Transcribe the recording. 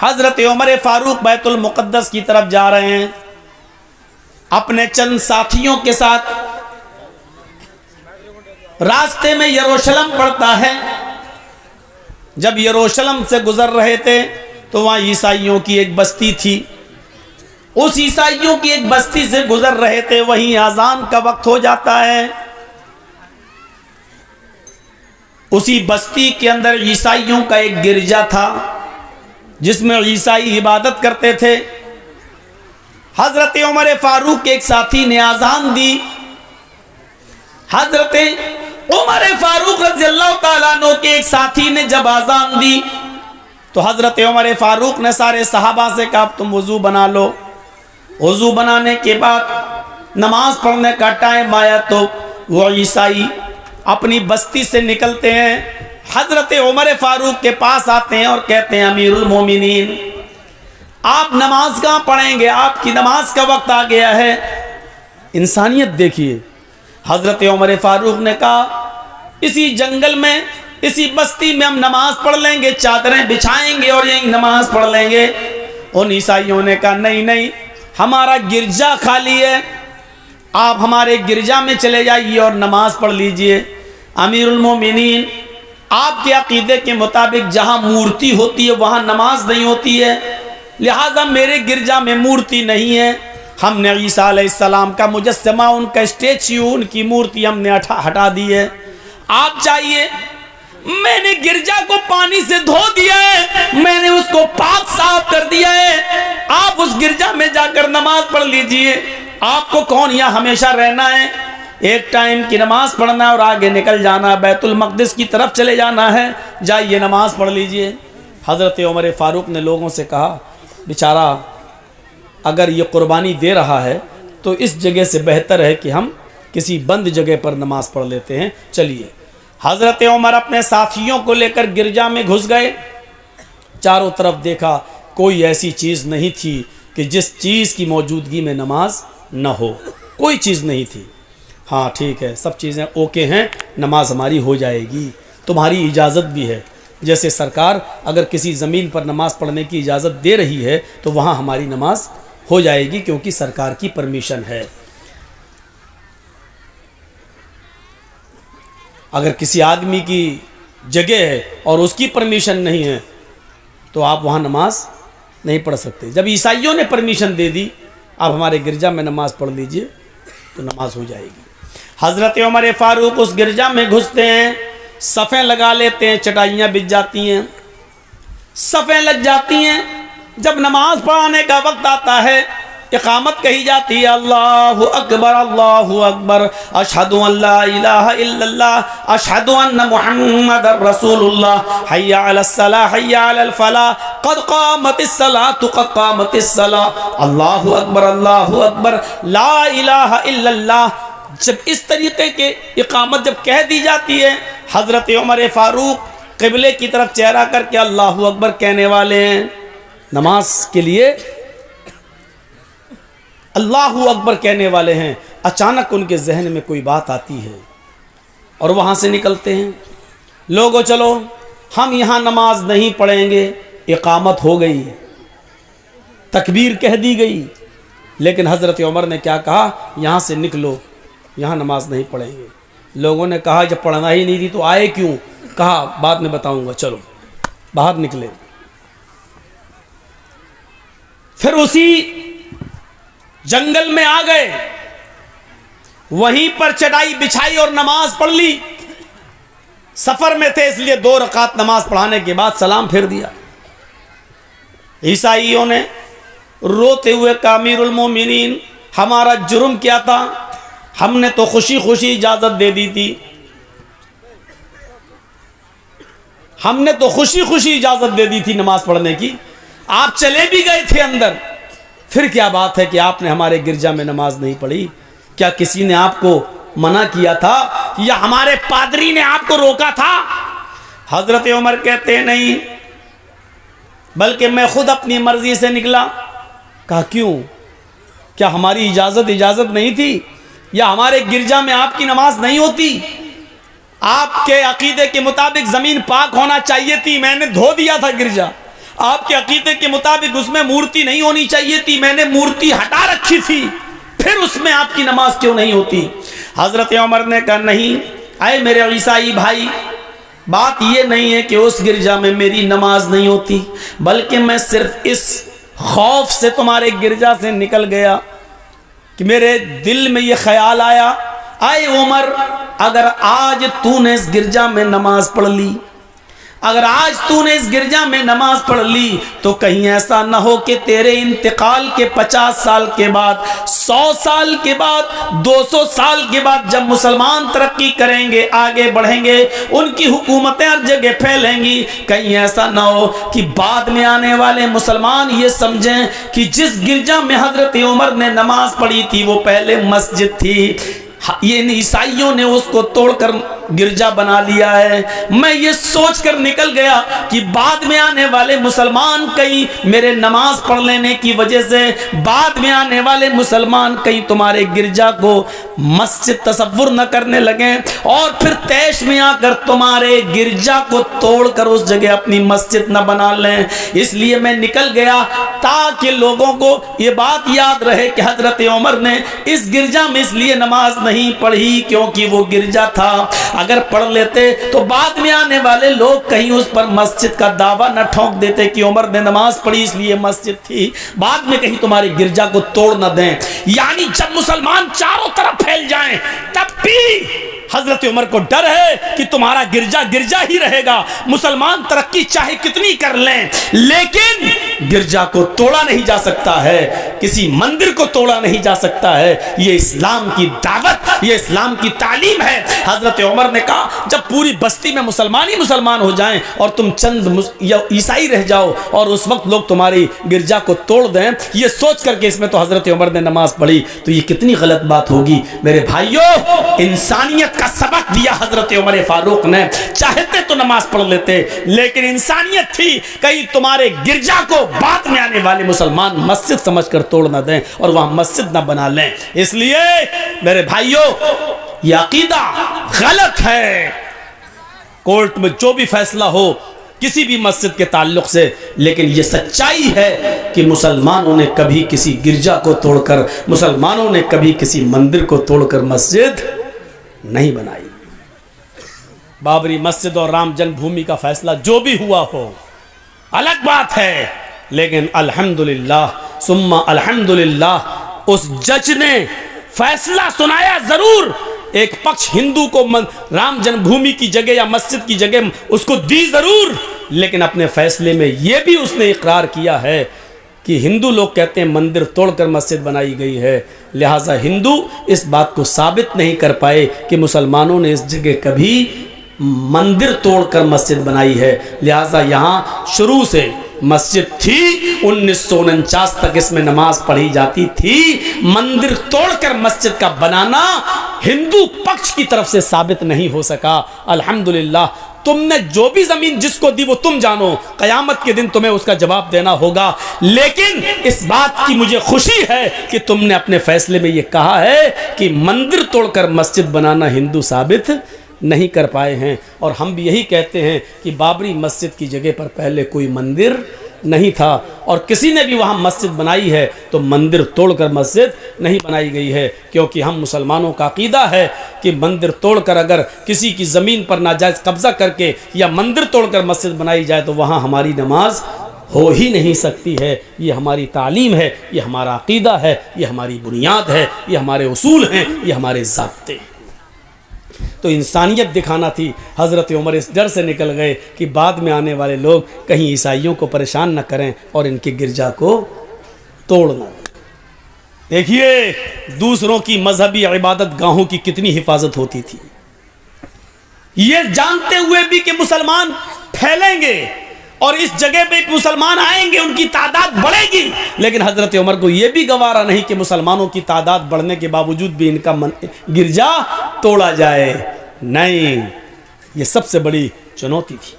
हजरत उमर फारूक बैतुल मुक़द्दस की तरफ जा रहे हैं अपने चंद साथियों के साथ। रास्ते में यरूशलेम पड़ता है। जब यरूशलेम से गुजर रहे थे तो वहाँ ईसाइयों की एक बस्ती थी। उस ईसाइयों की एक बस्ती से गुजर रहे थे, वहीं अजान का वक्त हो जाता है। उसी बस्ती के अंदर ईसाइयों का एक गिरजा था जिसमें ईसाई इबादत करते थे। हजरत उमर फारूक के एक साथी ने अजान दी। हजरत उमर फारूक रज़ियल्लाहु ताला अन्हु के एक साथी ने जब अजान दी तो हजरत उमर फारूक ने सारे सहाबा से कहा तुम वुजू बना लो। वुजू बनाने के बाद नमाज पढ़ने का टाइम आया तो वो ईसाई अपनी बस्ती से निकलते हैं, हजरत उमर फारूक के पास आते हैं और कहते हैं अमीरुल मोमिनीन आप नमाज कहाँ पढ़ेंगे, आपकी नमाज का वक्त आ गया है। इंसानियत देखिए। हजरत उमर फारूक ने कहा इसी जंगल में, इसी बस्ती में हम नमाज पढ़ लेंगे, चादरें बिछाएंगे और यही नमाज पढ़ लेंगे। उन ईसाइयों ने कहा नहीं नहीं, हमारा गिरजा खाली है, आप हमारे गिरजा में चले जाइए और नमाज पढ़ लीजिए। अमीरुल मोमिनीन आपके अकीदे के मुताबिक जहाँ मूर्ति होती है वहाँ नमाज नहीं होती है, लिहाजा मेरे गिरजा में मूर्ति नहीं है। हमने ईसा अलैहिस्सलाम का मुजस्समा, उनका स्टेच्यू, उनकी मूर्ति हमने हटा दी है। आप चाहिए, मैंने गिरजा को पानी से धो दिया है, मैंने उसको पाक साफ कर दिया है, आप उस गिरजा में जाकर नमाज पढ़ लीजिए। आपको कौन यहाँ हमेशा रहना है, एक टाइम की नमाज पढ़ना और आगे निकल जाना, बैतुल मक़दिस की तरफ चले जाना है, जाइए नमाज पढ़ लीजिए। हज़रत उमर फारूक ने लोगों से कहा बेचारा अगर ये कुर्बानी दे रहा है तो इस जगह से बेहतर है कि हम किसी बंद जगह पर नमाज पढ़ लेते हैं, चलिए। हज़रत उमर अपने साथियों को लेकर गिरजा में घुस गए। चारों तरफ देखा, कोई ऐसी चीज़ नहीं थी कि जिस चीज़ की मौजूदगी में नमाज न हो, कोई चीज़ नहीं थी। हाँ ठीक है, सब चीज़ें ओके हैं, नमाज हमारी हो जाएगी, तुम्हारी इजाज़त भी है। जैसे सरकार अगर किसी ज़मीन पर नमाज पढ़ने की इजाज़त दे रही है तो वहाँ हमारी नमाज हो जाएगी क्योंकि सरकार की परमिशन है। अगर किसी आदमी की जगह है और उसकी परमिशन नहीं है तो आप वहाँ नमाज नहीं पढ़ सकते। जब ईसाइयों ने परमिशन दे दी आप हमारे गिरजा में नमाज पढ़ लीजिए तो नमाज हो जाएगी। हज़रत उमर फारूक उस गिरजा में घुसते हैं, सफ़ें लगा लेते हैं, चटाइयाँ बिछ जाती हैं, सफ़ें लग जाती हैं। जब नमाज पढ़ाने का वक्त आता है इक़ामत कही जाती है, अल्लाहु अकबर अल्लाहु अकबर, अशहदु अल्ला इलाहा इल्लल्लाह, अशहदु अन्न मुहम्मदर रसूलुल्लाह, हय्या अलस सलाह हय्या अलल फलाह, क़द क़ामतिस सलातु क़द क़ामतिस सलाह, अल्लाहु अकबर ला इलाहा इल्लल्लाह। जब इस तरीके के इक़ामत जब कह दी जाती है, हज़रत उमर फारूक क़िबले की तरफ चेहरा करके अल्लाहु अकबर कहने वाले हैं। नमाज के लिए अल्लाहु अकबर कहने वाले हैं। अचानक उनके जहन में कोई बात आती है और वहाँ से निकलते हैं, लोगों चलो हम यहाँ नमाज नहीं पढ़ेंगे। इक़ामत हो गई, तकबीर कह दी गई, लेकिन हज़रत उमर ने क्या कहा, यहाँ से निकलो, यहाँ नमाज नहीं पढ़ेंगे। लोगों ने कहा जब पढ़ना ही नहीं थी तो आए क्यों, कहा बाद में बताऊँगा, चलो बाहर निकले। फिर उसी जंगल में आ गए, वहीं पर चटाई बिछाई और नमाज पढ़ ली। सफर में थे इसलिए 2 रकात नमाज पढ़ाने के बाद सलाम फेर दिया। ईसाइयों ने रोते हुए कहा अमीरुल मोमिनीन हमारा जुर्म क्या था, हमने तो खुशी खुशी इजाजत दे दी थी, हमने तो खुशी खुशी इजाजत दे दी थी नमाज पढ़ने की, आप चले भी गए थे अंदर, फिर क्या बात है कि आपने हमारे गिरजा में नमाज नहीं पढ़ी? क्या किसी ने आपको मना किया था या हमारे पादरी ने आपको रोका था? हजरत उमर कहते हैं नहीं, बल्कि मैं खुद अपनी मर्जी से निकला। कहा क्यों, क्या हमारी इजाजत नहीं थी या हमारे गिरजा में आपकी नमाज नहीं होती? आपके अकीदे के मुताबिक जमीन पाक होना चाहिए थी, मैंने धो दिया था गिरजा, आपके अकीदे के मुताबिक उसमें मूर्ति नहीं होनी चाहिए थी, मैंने मूर्ति हटा रखी थी, फिर उसमें आपकी नमाज क्यों नहीं होती? हजरत उमर ने कहा नहीं, आए मेरे ईसाई भाई, बात यह नहीं है कि उस गिरजा में मेरी नमाज नहीं होती, बल्कि मैं सिर्फ इस खौफ से तुम्हारे गिरजा से निकल गया कि मेरे दिल में यह ख्याल आया, आए उमर, अगर आज तूने इस गिरजा में नमाज पढ़ ली, अगर आज तूने इस गिरजा में नमाज पढ़ ली, तो कहीं ऐसा ना हो कि तेरे इंतकाल के 50 साल के बाद, 100 साल के बाद, 200 साल के बाद जब मुसलमान तरक्की करेंगे, आगे बढ़ेंगे, उनकी हुकूमतें हर जगह फैलेंगी, कहीं ऐसा ना हो कि बाद में आने वाले मुसलमान ये समझें कि जिस गिरजा में हजरत उमर ने नमाज पढ़ी थी वो पहले मस्जिद थी, ये ईसाइयों ने उसको तोड़कर गिरजा बना लिया है। मैं ये सोचकर निकल गया कि बाद में आने वाले मुसलमान कहीं मेरे नमाज पढ़ लेने की वजह से, बाद में आने वाले मुसलमान कहीं तुम्हारे गिरजा को मस्जिद तसव्वुर न करने लगे और फिर तैश में आकर तुम्हारे गिरजा को तोड़कर उस जगह अपनी मस्जिद न बना लें। इसलिए मैं निकल गया ताकि लोगों को ये बात याद रहे कि हजरत उमर ने इस गिरजा में इसलिए नमाज नहीं पढ़ी क्योंकि वो गिरजा था, अगर पढ़ लेते तो बाद में आने वाले लोग कहीं उस पर मस्जिद का दावा न ठोक देते कि उमर ने नमाज पढ़ी इसलिए मस्जिद थी, बाद में कहीं तुम्हारे गिरजा को तोड़ न दें। यानी जब मुसलमान चारों तरफ फैल जाएं तब भी हजरत उमर को डर है कि तुम्हारा गिरजा गिरजा ही रहेगा, मुसलमान तरक्की चाहे कितनी कर लें लेकिन गिरजा को तोड़ा नहीं जा सकता है, किसी मंदिर को तोड़ा नहीं जा सकता है। ये इस्लाम की दावत, ये इस्लाम की तालीम है। हजरत उमर ने कहा जब पूरी बस्ती में मुसलमान ही मुसलमान हो जाएं और तुम चंद या ईसाई रह जाओ और उस वक्त लोग तुम्हारी गिरजा को तोड़ दें, ये सोच करके इसमें तो हजरत उमर ने नमाज पढ़ी, तो ये कितनी गलत बात होगी। मेरे भाइयों, इंसानियत का सबक दिया हजरत उमर फारूक ने, चाहते तो नमाज पढ़ लेते लेकिन इंसानियत थी कहीं तुम्हारे गिरजा को बाद में आने वाले मुसलमान मस्जिद समझकर तोड़ ना दें और वहां मस्जिद ना बना लें। इसलिए मेरे भाइयों, यह अकीदा गलत है। कोर्ट में जो भी फैसला हो किसी भी मस्जिद के ताल्लुक से, लेकिन यह सच्चाई है कि मुसलमानों ने कभी किसी गिरजा को तोड़कर, मुसलमानों ने कभी किसी मंदिर को तोड़कर मस्जिद नहीं बनाई। बाबरी मस्जिद और राम जन्मभूमि का फैसला जो भी हुआ हो अलग बात है, लेकिन अल्हम्दुलिल्लाह सुम्मा अल्हम्दुलिल्लाह उस जज ने फैसला सुनाया जरूर। एक पक्ष हिंदू को राम जन्मभूमि की जगह या मस्जिद की जगह उसको दी जरूर, लेकिन अपने फैसले में यह भी उसने इकरार किया है कि हिंदू लोग कहते हैं मंदिर तोड़कर मस्जिद बनाई गई है, लिहाजा हिंदू इस बात को साबित नहीं कर पाए कि मुसलमानों ने इस जगह कभी मंदिर तोड़कर मस्जिद बनाई है। लिहाजा यहाँ शुरू से मस्जिद थी, 1949 तक इसमें नमाज पढ़ी जाती थी। मंदिर तोड़कर मस्जिद का बनाना हिंदू पक्ष की तरफ से साबित नहीं हो सका। अल्हम्दुलिल्लाह, तुमने जो भी जमीन जिसको दी वो तुम जानो, कयामत के दिन तुम्हें उसका जवाब देना होगा। लेकिन इस बात की मुझे खुशी है कि तुमने अपने फैसले में ये कहा है कि मंदिर तोड़कर मस्जिद बनाना हिंदू साबित नहीं कर पाए हैं। और हम भी यही कहते हैं कि बाबरी मस्जिद की जगह पर पहले कोई मंदिर नहीं था और किसी ने भी वहाँ मस्जिद बनाई है तो मंदिर तोड़कर मस्जिद नहीं बनाई गई है, क्योंकि हम मुसलमानों का अकीदा है कि मंदिर तोड़कर अगर किसी की ज़मीन पर नाजायज़ कब्ज़ा करके या मंदिर तोड़कर मस्जिद बनाई जाए तो वहाँ हमारी नमाज हो ही नहीं सकती है। ये हमारी तालीम है, ये हमारा अकीदा है, ये हमारी बुनियाद है, ये हमारे उसूल हैं, ये हमारे ज़ाब्ते हैं। तो इंसानियत दिखाना थी। हज़रत उमर इस डर से निकल गए कि बाद में आने वाले लोग कहीं ईसाइयों को परेशान न करें और इनके गिरजा को तोड़ न दें। देखिए दूसरों की मजहबी इबादत गाहों की कितनी हिफाजत होती थी, ये जानते हुए भी कि मुसलमान फैलेंगे और इस जगह पे मुसलमान आएंगे, उनकी तादाद बढ़ेगी, लेकिन हजरत उमर को यह भी गवारा नहीं कि मुसलमानों की तादाद बढ़ने के बावजूद भी इनका गिरजा तोड़ा जाए। नहीं, ये सबसे बड़ी चुनौती थी।